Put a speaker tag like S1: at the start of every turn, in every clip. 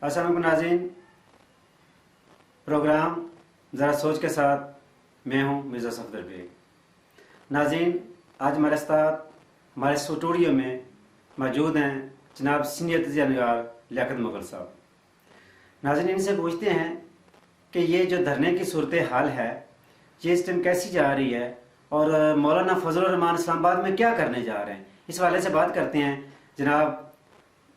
S1: السلام علیکم ناظرین، پروگرام ذرا سوچ کے ساتھ میں ہوں مرزا صفدر بیگ۔ ناظرین، آج ہمارے استاد ہمارے اسٹوڈیو میں موجود ہیں جناب سینئر تجزیہ نگار لیاقت مغل صاحب۔ ناظرین، ان سے پوچھتے ہیں کہ یہ جو دھرنے کی صورتحال ہے یہ اس ٹائم کیسی جا رہی ہے اور مولانا فضل الرحمان اسلام آباد میں کیا کرنے جا رہے ہیں، اس حوالے سے بات کرتے ہیں جناب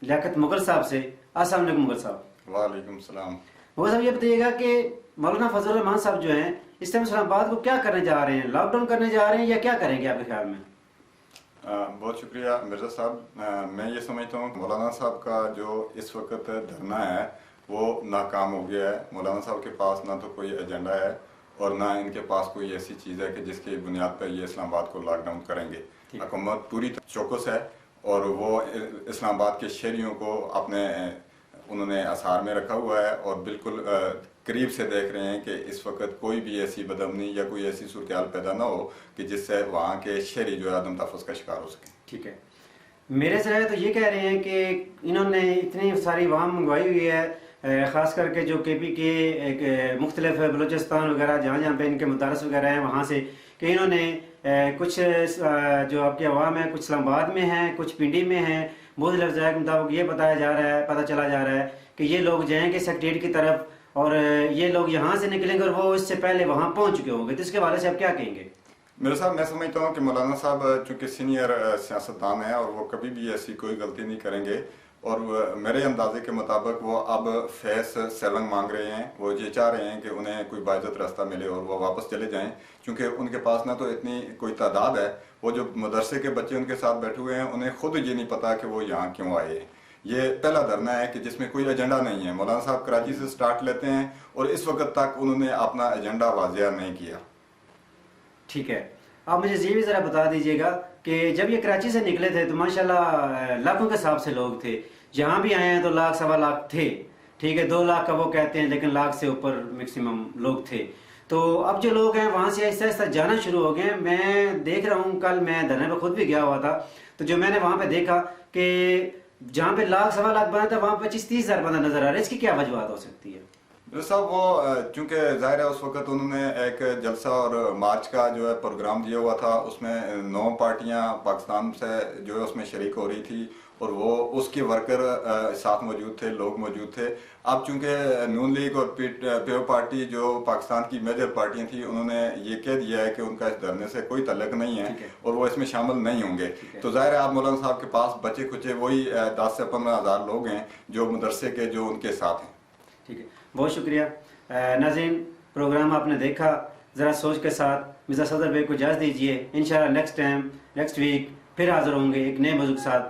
S1: لیاقت مغل صاحب سے۔ السلام علیکم مغل صاحب۔
S2: وعلیکم السلام۔
S1: مغل صاحب، یہ بتائیے گا کہ مولانا فضل الرحمان صاحب جو ہیں اس ٹائم اسلام آباد کو کیا کرنے جا رہے ہیں؟ لاک ڈاؤن کرنے جا رہے ہیں یا کیا کریں گے آپ کے خیال میں؟
S2: بہت شکریہ مرزا صاحب۔ میں یہ سمجھتا ہوں کہ مولانا صاحب کا جو اس وقت دھرنا ہے وہ ناکام ہو گیا ہے۔ مولانا صاحب کے پاس نہ تو کوئی ایجنڈا ہے اور نہ ان کے پاس کوئی ایسی چیز ہے کہ جس کی بنیاد پر یہ اسلام آباد کو لاک ڈاؤن کریں گے۔ حکومت پوری چوکس ہے اور وہ اسلام آباد کے شہریوں کو اپنے انہوں نے اثار میں رکھا ہوا ہے اور بالکل قریب سے دیکھ رہے ہیں کہ اس وقت کوئی بھی ایسی بدامنی یا کوئی ایسی صورتحال پیدا نہ ہو کہ جس سے وہاں کے شہری جو ہے عدم تحفظ کا شکار ہو سکیں۔
S1: ٹھیک ہے، میرے ذرائع تو یہ کہہ رہے ہیں کہ انہوں نے اتنی ساری عوام منگوائی ہوئی ہے، خاص کر کے جو کے پی کے ایک مختلف بلوچستان وغیرہ جہاں جہاں پہ ان کے مدارس وغیرہ ہیں وہاں سے، کہ انہوں نے کچھ جو آپ کے عوام ہیں کچھ اسلام آباد میں ہیں کچھ پنڈی میں ہیں، بہت افزائش کے مطابق یہ پتہ چلا جا رہا ہے کہ یہ لوگ جائیں گے سیکٹریٹ کی طرف اور یہ لوگ یہاں سے نکلیں گے اور وہ اس سے پہلے وہاں پہنچ چکے ہوں گے، تو اس کے حوالے سے آپ کیا کہیں گے؟
S2: میرے صاحب، میں سمجھتا ہوں کہ مولانا صاحب چونکہ سینئر سیاستدان ہیں اور وہ کبھی بھی ایسی کوئی غلطی نہیں کریں گے، اور میرے اندازے کے مطابق وہ اب فیس 7 مانگ رہے ہیں۔ وہ یہ چاہ رہے ہیں کہ انہیں کوئی باعزت راستہ ملے اور وہ واپس چلے جائیں، چونکہ ان کے پاس نہ تو اتنی کوئی تعداد ہے، وہ جو مدرسے کے بچے ان کے ساتھ بیٹھے ہوئے ہیں انہیں خود یہ نہیں پتا کہ وہ یہاں کیوں آئے ہیں۔ یہ پہلا دھرنا ہے کہ جس میں کوئی ایجنڈا نہیں ہے۔ مولانا صاحب کراچی سے سٹارٹ لیتے ہیں اور اس وقت تک انہوں نے اپنا ایجنڈا واضح نہیں کیا۔
S1: ٹھیک ہے، آپ مجھے یہ بھی ذرا بتا دیجیے گا کہ جب یہ کراچی سے نکلے تھے تو ماشاءاللہ لاکھوں کے حساب سے لوگ تھے، جہاں بھی آئے ہیں تو لاکھ سوا لاکھ تھے، ٹھیک ہے 2 لاکھ کا وہ کہتے ہیں لیکن لاکھ سے اوپر میکسیمم لوگ تھے۔ تو اب جو لوگ ہیں وہاں سے آہستہ آہستہ جانا شروع ہو گئے ہیں۔ میں دیکھ رہا ہوں، کل میں دھرنے پہ خود بھی گیا ہوا تھا، تو جو میں نے وہاں پہ دیکھا کہ جہاں پہ لاکھ سوا لاکھ بنا تھا وہاں 25-30 ہزار بندہ نظر آ رہا ہے۔ اس کی کیا وجوہات ہو سکتی ہے؟
S2: صاحب، وہ چونکہ ظاہر ہے اس وقت انہوں نے ایک جلسہ اور مارچ کا جو ہے پروگرام دیا ہوا تھا، اس میں 9 پارٹیاں پاکستان سے جو ہے اس میں شریک ہو رہی تھی اور وہ اس کے ورکر ساتھ موجود تھے، لوگ موجود تھے۔ اب چونکہ نون لیگ اور پیو پارٹی جو پاکستان کی میجر پارٹیاں تھیں انہوں نے یہ کہہ دیا ہے کہ ان کا اس دھرنے سے کوئی تعلق نہیں ہے اور وہ اس میں شامل نہیں ہوں گے، تو ظاہر ہے آپ مولانا صاحب کے پاس بچے کچے وہی 10 سے 15 ہزار لوگ ہیں جو مدرسے کے جو ان کے ساتھ ہیں۔
S1: ٹھیک ہے، بہت شکریہ ناظرین، پروگرام آپ نے دیکھا، ذرا سوچ کے ساتھ مرزا صفدر بیگ کو اجازت دیجیے۔ انشاءاللہ نیکسٹ ویک پھر حاضر ہوں گے ایک نئے موضوع کے ساتھ۔